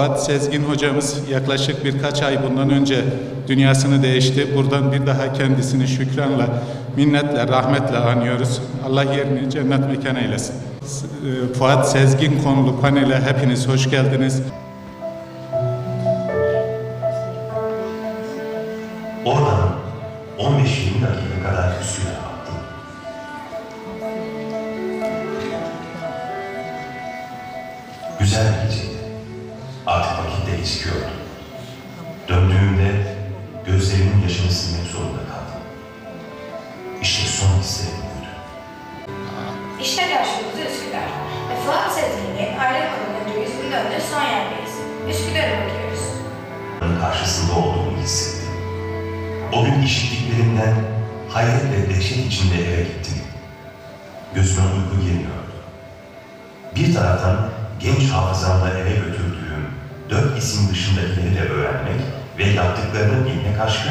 Fuat Sezgin hocamız yaklaşık birkaç ay bundan önce dünyasını değişti. Buradan bir daha kendisini şükranla, minnetle, rahmetle anıyoruz. Allah yerini cennet mekan eylesin. Fuat Sezgin konulu panele hepiniz hoş geldiniz. Oradan 15-20 dakika kadar Üsküdar'a baktım. Güzel bir geceydi. Artık vakit de eskiyordu. Döndüğümde gözlerimin yaşını silmek zorunda kaldım. İşte son hislerim buydu. İşte karşımızda Üsküdar ve Fuat Sezgin'in ayrılmadan önce yüzünün döndüğü son yerdeyiz. Üsküdar'a bakıyoruz. Karşısında olduğumu hissettim. O gün işittiklerimden hayret ve dehşet içinde eve gittim. Gözüme uyku girmiyordu. Bir taraftan genç hafızamda eve götürdüğüm 4 isim dışındakileri de öğrenmek ve yaptıklarını bilmek aşkı,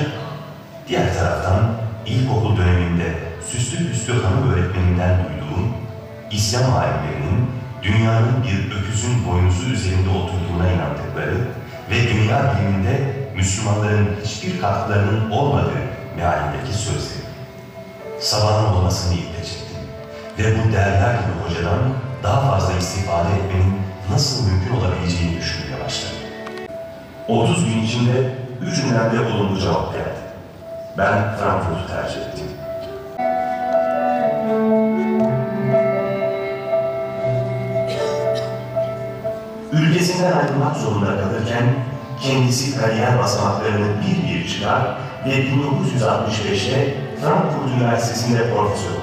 diğer taraftan ilkokul döneminde süslü püslü hanım öğretmeninden duyduğum İslam alimlerinin dünyanın bir öküzün boynuzu üzerinde oturduğuna inandıkları ve dünya biliminde Müslümanların hiçbir katkılarının olmadığı mealindeki sözleri. Sabahın olmasını iple çektim ve bu derler gibi hocadan daha fazla istifade etmenin nasıl mümkün olabileceğini düşünmeye başladım. 30 gün içinde 3'ünden de olumlu cevap geldi. Ben Frankfurt'u tercih ettim. Ülkesinden ayrılmak zorunda kalırken kendisi kariyer basamaklarını bir bir çıkar ve 1965'te Frankfurt Üniversitesi'nde profesör olur.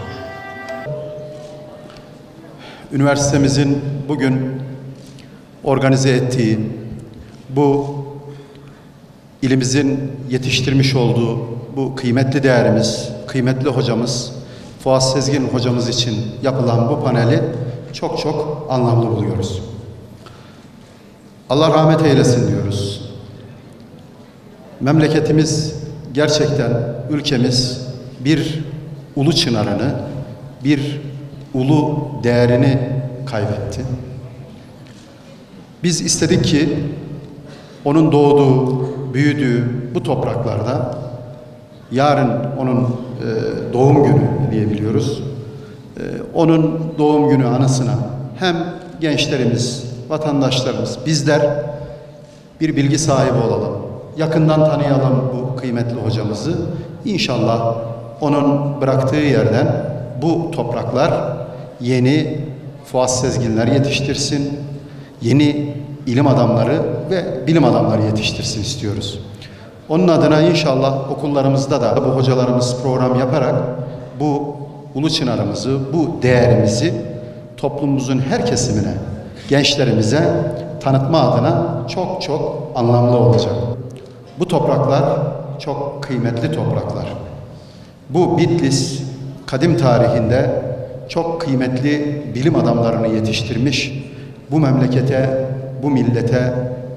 Üniversitemizin bugün organize ettiği, bu ilimizin yetiştirmiş olduğu bu kıymetli değerimiz, kıymetli hocamız, Fuat Sezgin hocamız için yapılan bu paneli çok çok anlamlı buluyoruz. Allah rahmet eylesin diyoruz. Memleketimiz gerçekten, ülkemiz bir ulu çınarını, bir ulu değerini kaybetti. Biz istedik ki onun doğduğu, büyüdüğü bu topraklarda yarın onun doğum günü diyebiliyoruz. Onun doğum günü anısına hem gençlerimiz, vatandaşlarımız, bizler bir bilgi sahibi olalım. Yakından tanıyalım bu kıymetli hocamızı. İnşallah onun bıraktığı yerden bu topraklar yeni Fuat Sezginler yetiştirsin, yeni ilim adamları ve bilim adamları yetiştirsin istiyoruz. Onun adına inşallah okullarımızda da bu hocalarımız program yaparak bu ulu çınarımızı, bu değerimizi toplumumuzun her kesimine, gençlerimize tanıtma adına çok çok anlamlı olacak. Bu topraklar çok kıymetli topraklar. Bu Bitlis kadim tarihinde çok kıymetli bilim adamlarını yetiştirmiş, bu memlekete, bu millete,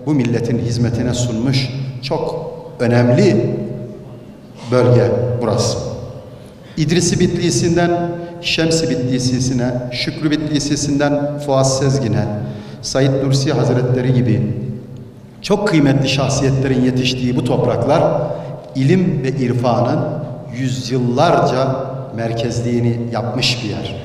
bu milletin hizmetine sunmuş çok önemli bölge burası. İdrisi Bitlisi'nden Şems-i Bitlisi'sine, Şükrü Bitlisi'sinden Fuat Sezgin'e, Said Nursi Hazretleri gibi çok kıymetli şahsiyetlerin yetiştiği bu topraklar ilim ve irfanın yüzyıllarca merkezliğini yapmış bir yer.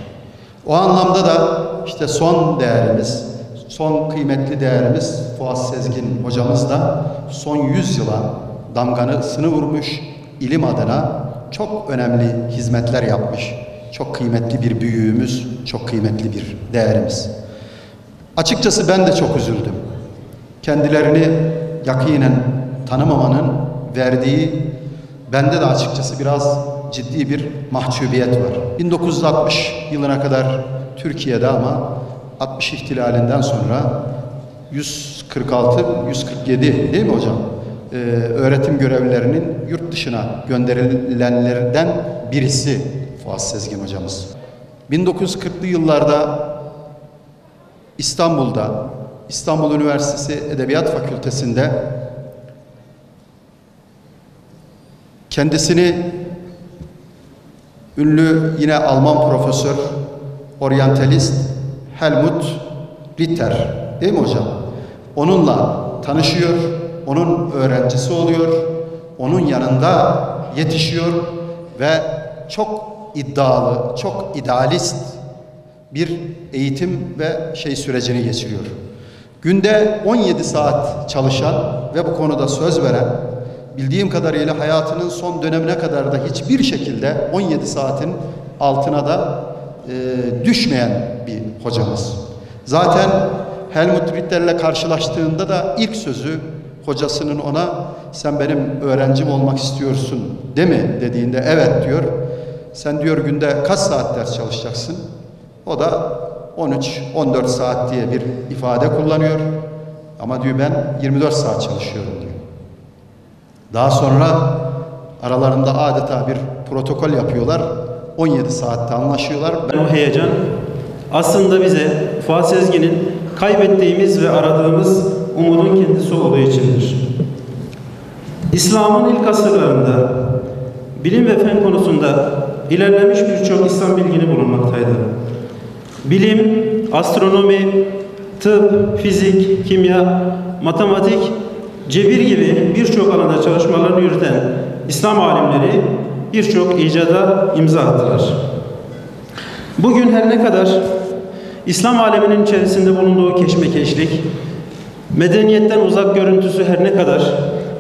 O anlamda da işte son değerimiz, son kıymetli değerimiz Fuat Sezgin hocamız da son 100 yıla damgasını vurmuş, ilim adına çok önemli hizmetler yapmış. Çok kıymetli bir büyüğümüz, çok kıymetli bir değerimiz. Açıkçası ben de çok üzüldüm. Kendilerini yakinen tanımamanın verdiği, bende de açıkçası biraz ciddi bir mahcubiyet var. 1960 yılına kadar Türkiye'de ama 60 ihtilalinden sonra 146-147 değil mi hocam? Öğretim görevlilerinin yurt dışına gönderilenlerden birisi Fuat Sezgin hocamız. 1940'lı yıllarda İstanbul'da, İstanbul Üniversitesi Edebiyat Fakültesi'nde kendisini ünlü yine Alman profesör, oryantalist Helmut Ritter değil mi hocam? Onunla tanışıyor, onun öğrencisi oluyor, onun yanında yetişiyor ve çok iddialı, çok idealist bir eğitim ve sürecini geçiriyor. Günde 17 saat çalışan ve bu konuda söz veren, bildiğim kadarıyla hayatının son dönemine kadar da hiçbir şekilde 17 saatin altına da düşmeyen bir hocamız. Zaten Helmut Ritter'le karşılaştığında da ilk sözü hocasının ona "Sen benim öğrencim olmak istiyorsun değil mi?" dediğinde "Evet" diyor. "Sen" diyor, "günde kaç saat ders çalışacaksın?" O da 13-14 saat diye bir ifade kullanıyor. Ama diyor ben 24 saat çalışıyorum diyor. Daha sonra aralarında adeta bir protokol yapıyorlar. 17 saatte anlaşıyorlar. O heyecan aslında bize Fuat Sezgin'in kaybettiğimiz ve aradığımız umudun kendisi olduğu içindir. İslam'ın ilk asırlarında bilim ve fen konusunda ilerlemiş birçok İslam bilgini bulunmaktaydı. Bilim, astronomi, tıp, fizik, kimya, matematik, cebir gibi birçok alanda çalışmalarını yürüten İslam alimleri birçok icada imza attılar. Bugün her ne kadar İslam aleminin içerisinde bulunduğu keşmekeşlik, medeniyetten uzak görüntüsü her ne kadar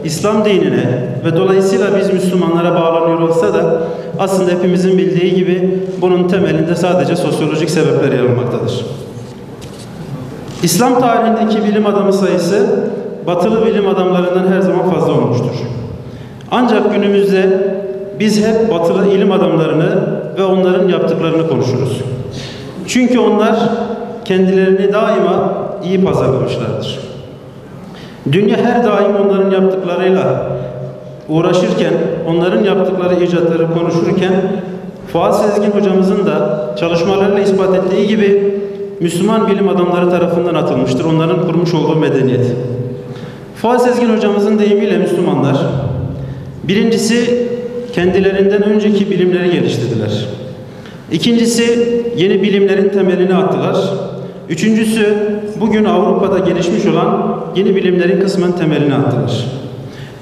İslam dinine ve dolayısıyla biz Müslümanlara bağlanıyor olsa da aslında hepimizin bildiği gibi bunun temelinde sadece sosyolojik sebepler yer almaktadır. İslam tarihindeki bilim adamı sayısı batılı bilim adamlarından her zaman fazla olmuştur. Ancak günümüzde biz hep batılı ilim adamlarını ve onların yaptıklarını konuşuruz. Çünkü onlar kendilerini daima iyi pazarlamışlardır. Dünya her daim onların yaptıklarıyla uğraşırken, onların yaptıkları icatları konuşurken, Fuat Sezgin hocamızın da çalışmalarıyla ispat ettiği gibi Müslüman bilim adamları tarafından atılmıştır, onların kurmuş olduğu medeniyet. Fuat Sezgin hocamızın deyimiyle Müslümanlar, birincisi kendilerinden önceki bilimleri geliştirdiler. İkincisi yeni bilimlerin temelini attılar. Üçüncüsü bugün Avrupa'da gelişmiş olan yeni bilimlerin kısmen temelini attılar.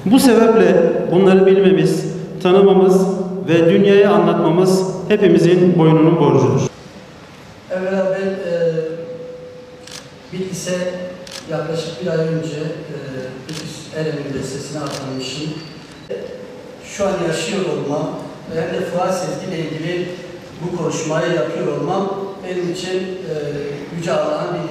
Bu sebeple bunları bilmemiz, tanımamız ve dünyaya anlatmamız hepimizin boynunun borcudur. Evvela ben Bitlis'e yaklaşık bir ay önce Bitlis Ereğli Üniversitesi'ne atanmışım. Şu an yaşıyor olmam ve hem de Fuat Sezgin'le ilgili bu konuşmayı yapıyor olmam benim için Yüce Allah'ın bir